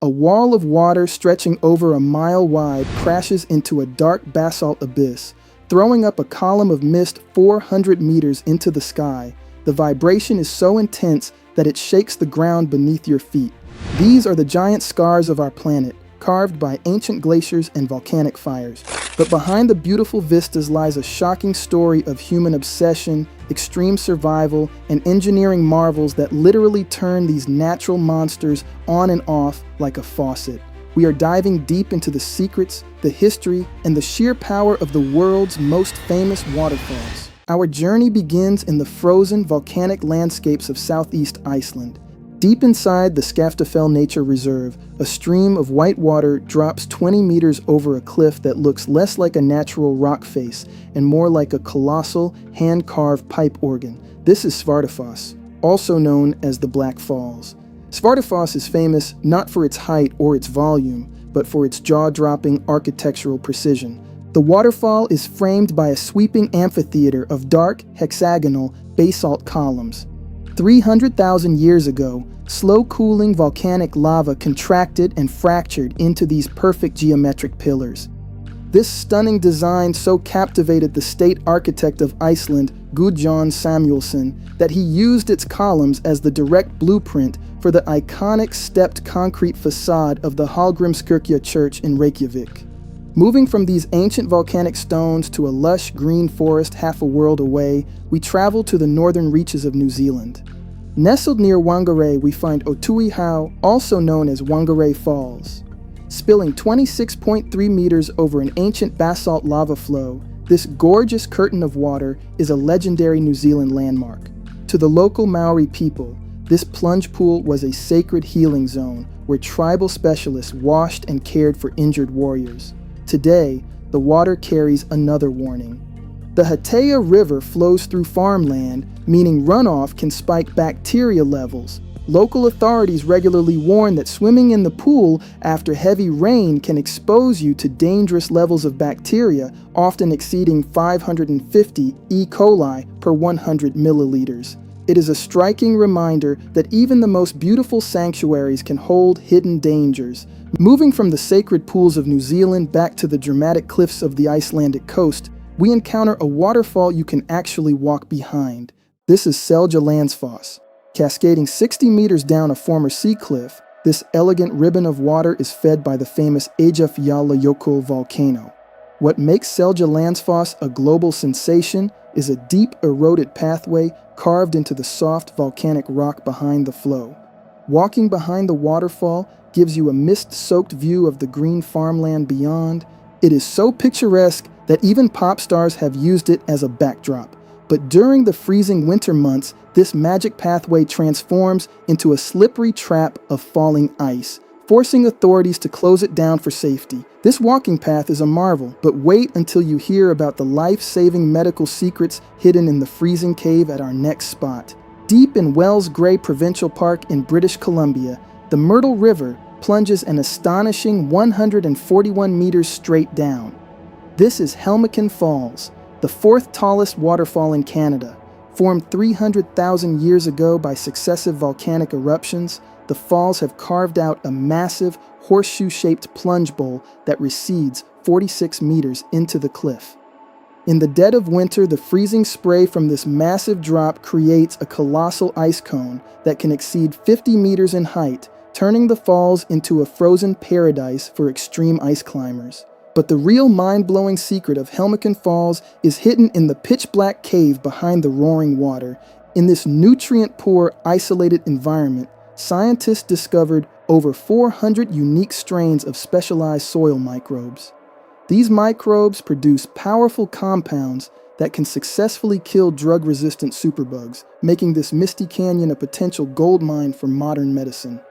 A wall of water stretching over a mile wide crashes into a dark basalt abyss, throwing up a column of mist 400 meters into the sky. The vibration is so intense that it shakes the ground beneath your feet. These are the giant scars of our planet, carved by ancient glaciers and volcanic fires. But behind the beautiful vistas lies a shocking story of human obsession, extreme survival, and engineering marvels that literally turn these natural monsters on and off like a faucet. We are diving deep into the secrets, the history, and the sheer power of the world's most famous waterfalls. Our journey begins in the frozen volcanic landscapes of southeast Iceland. Deep inside the Svartifoss Nature Reserve, a stream of white water drops 20 meters over a cliff that looks less like a natural rock face and more like a colossal, hand-carved pipe organ. This is Svartifoss, also known as the Black Falls. Svartifoss is famous not for its height or its volume, but for its jaw-dropping architectural precision. The waterfall is framed by a sweeping amphitheater of dark, hexagonal basalt columns. 300,000 years ago, slow-cooling volcanic lava contracted and fractured into these perfect geometric pillars. This stunning design so captivated the state architect of Iceland, Gudjon Samuelsson, that he used its columns as the direct blueprint for the iconic stepped concrete facade of the Hallgrímskirkja church in Reykjavik. Moving from these ancient volcanic stones to a lush green forest half a world away, we travel to the northern reaches of New Zealand. Nestled near Whangarei, we find Otuihau, also known as Whangarei Falls. Spilling 26.3 meters over an ancient basalt lava flow, this gorgeous curtain of water is a legendary New Zealand landmark. To the local Maori people, this plunge pool was a sacred healing zone where tribal specialists washed and cared for injured warriors. Today, the water carries another warning. The Hatea River flows through farmland, meaning runoff can spike bacteria levels. Local authorities regularly warn that swimming in the pool after heavy rain can expose you to dangerous levels of bacteria, often exceeding 550 E. coli per 100 milliliters. It is a striking reminder that even the most beautiful sanctuaries can hold hidden dangers. Moving from the sacred pools of New Zealand back to the dramatic cliffs of the Icelandic coast, we encounter a waterfall you can actually walk behind. This is Seljalandsfoss. Cascading 60 meters down a former sea cliff, this elegant ribbon of water is fed by the famous Eyjafjallajökull volcano. What makes Seljalandsfoss a global sensation is a deep eroded pathway carved into the soft volcanic rock behind the flow. Walking behind the waterfall gives you a mist-soaked view of the green farmland beyond. It is so picturesque that even pop stars have used it as a backdrop. But during the freezing winter months, this magic pathway transforms into a slippery trap of falling ice, forcing authorities to close it down for safety. This walking path is a marvel, but wait until you hear about the life-saving medical secrets hidden in the freezing cave at our next spot. Deep in Wells Grey Provincial Park in British Columbia, the Myrtle River plunges an astonishing 141 meters straight down. This is Helmcken Falls, the fourth tallest waterfall in Canada. Formed 300,000 years ago by successive volcanic eruptions, the falls have carved out a massive horseshoe-shaped plunge bowl that recedes 46 meters into the cliff. In the dead of winter, the freezing spray from this massive drop creates a colossal ice cone that can exceed 50 meters in height, turning the falls into a frozen paradise for extreme ice climbers. But the real mind-blowing secret of Helmcken Falls is hidden in the pitch-black cave behind the roaring water. In this nutrient-poor, isolated environment, scientists discovered over 400 unique strains of specialized soil microbes. These microbes produce powerful compounds that can successfully kill drug-resistant superbugs, making this misty canyon a potential goldmine for modern medicine.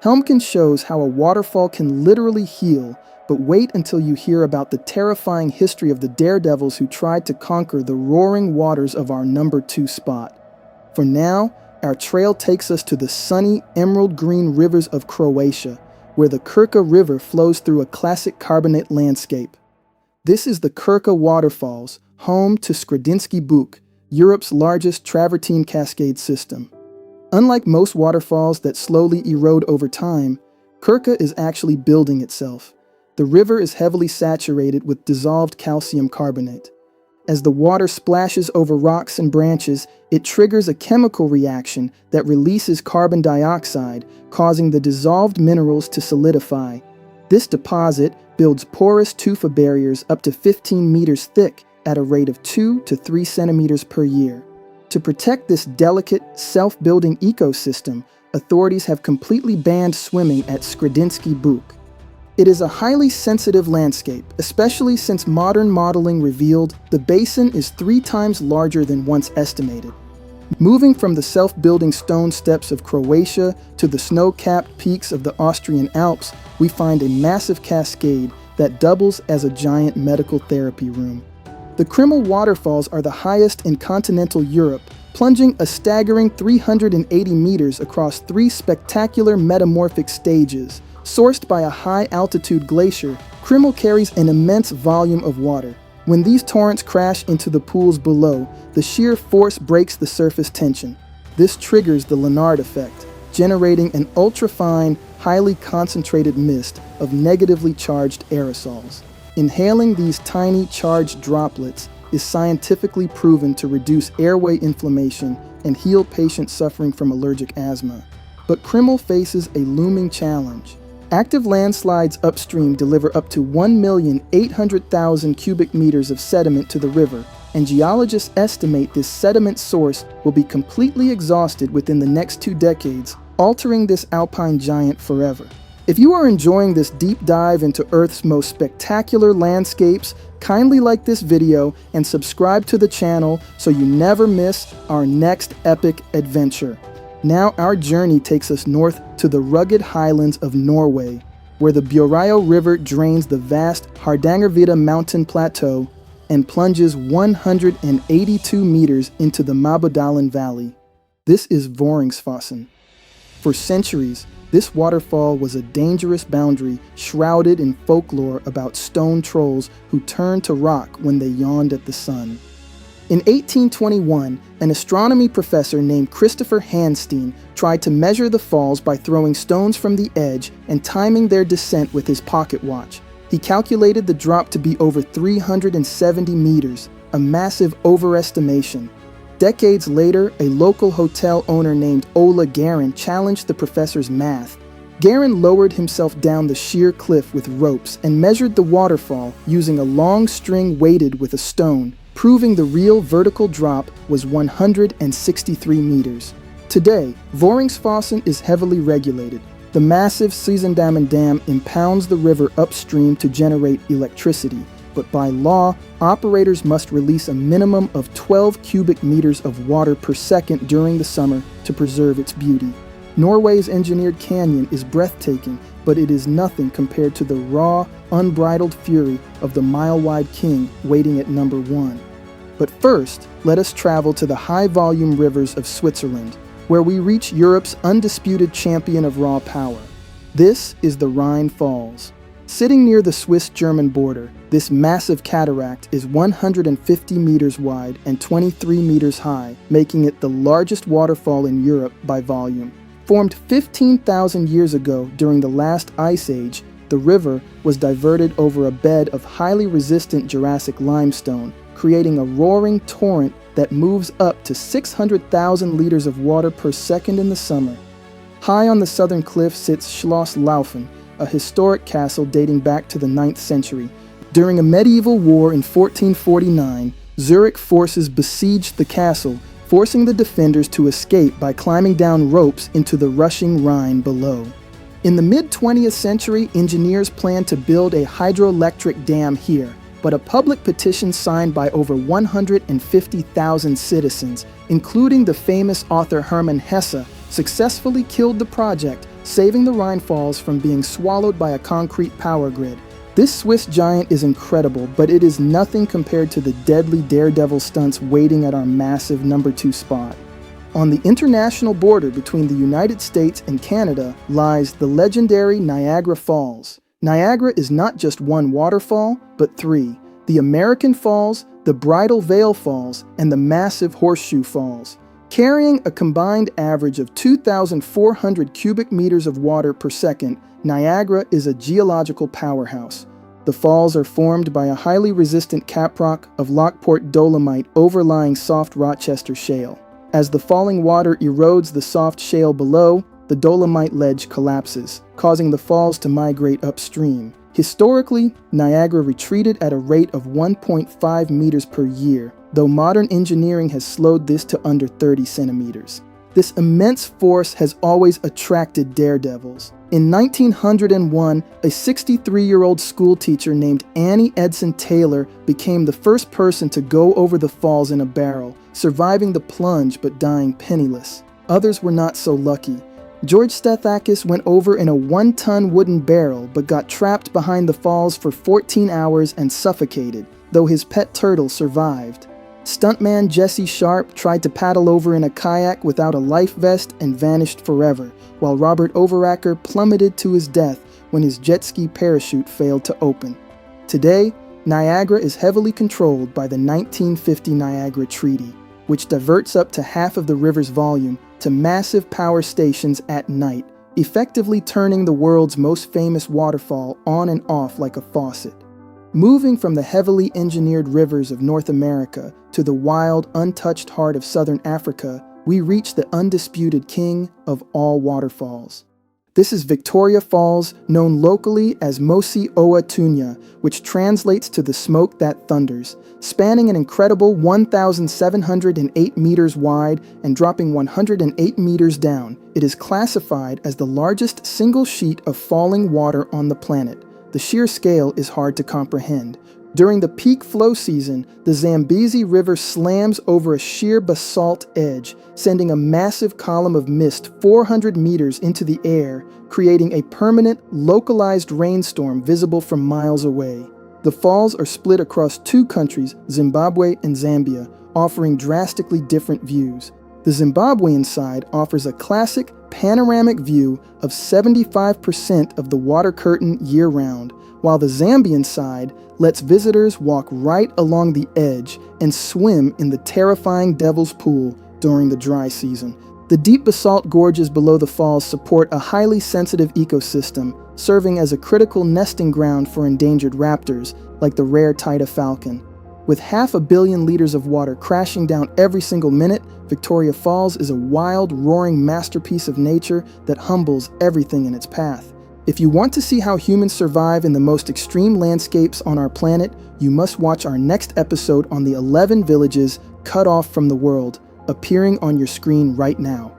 Helmcken shows how a waterfall can literally heal, but wait until you hear about the terrifying history of the Daredevils who tried to conquer the roaring waters of our number 2 spot. For now, our trail takes us to the sunny, emerald green rivers of Croatia, where the Krka River flows through a classic carbonate landscape. This is the Krka Waterfalls, home to Skradinski Buk, Europe's largest Travertine cascade system. Unlike most waterfalls that slowly erode over time, Krka is actually building itself. The river is heavily saturated with dissolved calcium carbonate. As the water splashes over rocks and branches, it triggers a chemical reaction that releases carbon dioxide, causing the dissolved minerals to solidify. This deposit builds porous tufa barriers up to 15 meters thick at a rate of 2 to 3 centimeters per year. To protect this delicate, self-building ecosystem, authorities have completely banned swimming at Skredinsky Buk. It is a highly sensitive landscape, especially since modern modeling revealed the basin is 3 times larger than once estimated. Moving from the self-building stone steppes of Croatia to the snow-capped peaks of the Austrian Alps, we find a massive cascade that doubles as a giant medical therapy room. The Krimml waterfalls are the highest in continental Europe, plunging a staggering 380 meters across 3 spectacular metamorphic stages. Sourced by a high-altitude glacier, Krimml carries an immense volume of water. When these torrents crash into the pools below, the sheer force breaks the surface tension. This triggers the Lennard effect, generating an ultrafine, highly concentrated mist of negatively charged aerosols. Inhaling these tiny charged droplets is scientifically proven to reduce airway inflammation and heal patients suffering from allergic asthma. But Krimml faces a looming challenge. Active landslides upstream deliver up to 1,800,000 cubic meters of sediment to the river, and geologists estimate this sediment source will be completely exhausted within the next 2 decades, altering this alpine giant forever. If you are enjoying this deep dive into Earth's most spectacular landscapes, kindly like this video and subscribe to the channel so you never miss our next epic adventure. Now our journey takes us north to the rugged highlands of Norway, where the Boreal River drains the vast Hardangervidda mountain plateau and plunges 182 meters into the Mabodalen Valley. This is Voringsfossen. For centuries, this waterfall was a dangerous boundary shrouded in folklore about stone trolls who turned to rock when they yawned at the sun. In 1821, an astronomy professor named Christopher Hanstein tried to measure the falls by throwing stones from the edge and timing their descent with his pocket watch. He calculated the drop to be over 370 meters, a massive overestimation. Decades later, a local hotel owner named Ola Garin challenged the professor's math. Garin lowered himself down the sheer cliff with ropes and measured the waterfall using a long string weighted with a stone, proving the real vertical drop was 163 meters. Today, Voringsfossen is heavily regulated. The massive Sysendammen Dam impounds the river upstream to generate electricity, but by law, operators must release a minimum of 12 cubic meters of water per second during the summer to preserve its beauty. Norway's engineered canyon is breathtaking, but it is nothing compared to the raw, unbridled fury of the mile-wide king waiting at number 1. But first, let us travel to the high-volume rivers of Switzerland, where we reach Europe's undisputed champion of raw power. This is the Rhine Falls. Sitting near the Swiss-German border, this massive cataract is 150 meters wide and 23 meters high, making it the largest waterfall in Europe by volume. Formed 15,000 years ago during the last ice age, the river was diverted over a bed of highly resistant Jurassic limestone, creating a roaring torrent that moves up to 600,000 liters of water per second in the summer. High on the southern cliff sits Schloss Laufen, a historic castle dating back to the 9th century. During a medieval war in 1449, Zurich forces besieged the castle, forcing the defenders to escape by climbing down ropes into the rushing Rhine below. In the mid-20th century, engineers planned to build a hydroelectric dam here, but a public petition signed by over 150,000 citizens, including the famous author Hermann Hesse, successfully killed the project, saving the Rhine Falls from being swallowed by a concrete power grid. This Swiss giant is incredible, but it is nothing compared to the deadly Daredevil stunts waiting at our massive number 2 spot. On the international border between the United States and Canada lies the legendary Niagara Falls. Niagara is not just one waterfall, but 3. The American Falls, the Bridal Veil Falls, and the massive Horseshoe Falls. Carrying a combined average of 2,400 cubic meters of water per second, Niagara is a geological powerhouse. The falls are formed by a highly resistant caprock of Lockport dolomite overlying soft Rochester shale. As the falling water erodes the soft shale below, the dolomite ledge collapses, causing the falls to migrate upstream. Historically, Niagara retreated at a rate of 1.5 meters per year, though modern engineering has slowed this to under 30 centimeters. This immense force has always attracted daredevils. In 1901, a 63-year-old schoolteacher named Annie Edson Taylor became the first person to go over the falls in a barrel, surviving the plunge but dying penniless. Others were not so lucky. George Stethakis went over in a 1-ton wooden barrel but got trapped behind the falls for 14 hours and suffocated, though his pet turtle survived. Stuntman Jesse Sharp tried to paddle over in a kayak without a life vest and vanished forever, while Robert Overacker plummeted to his death when his jet ski parachute failed to open. Today, Niagara is heavily controlled by the 1950 Niagara Treaty, which diverts up to half of the river's volume to massive power stations at night, effectively turning the world's most famous waterfall on and off like a faucet. Moving from the heavily engineered rivers of North America to the wild, untouched heart of southern Africa, we reach the undisputed king of all waterfalls. This is Victoria Falls, known locally as Mosi Oa Tunya, which translates to the smoke that thunders. Spanning an incredible 1,708 meters wide and dropping 108 meters down, it is classified as the largest single sheet of falling water on the planet. The sheer scale is hard to comprehend. During the peak flow season, the Zambezi River slams over a sheer basalt edge, sending a massive column of mist 400 meters into the air, creating a permanent, localized rainstorm visible from miles away. The falls are split across 2 countries, Zimbabwe and Zambia, offering drastically different views. The Zimbabwean side offers a classic, panoramic view of 75% of the water curtain year-round, while the Zambian side lets visitors walk right along the edge and swim in the terrifying Devil's Pool during the dry season. The deep basalt gorges below the falls support a highly sensitive ecosystem, serving as a critical nesting ground for endangered raptors, like the rare Taita falcon. With 500 million liters of water crashing down every single minute, Victoria Falls is a wild, roaring masterpiece of nature that humbles everything in its path. If you want to see how humans survive in the most extreme landscapes on our planet, you must watch our next episode on the 11 villages cut off from the world, appearing on your screen right now.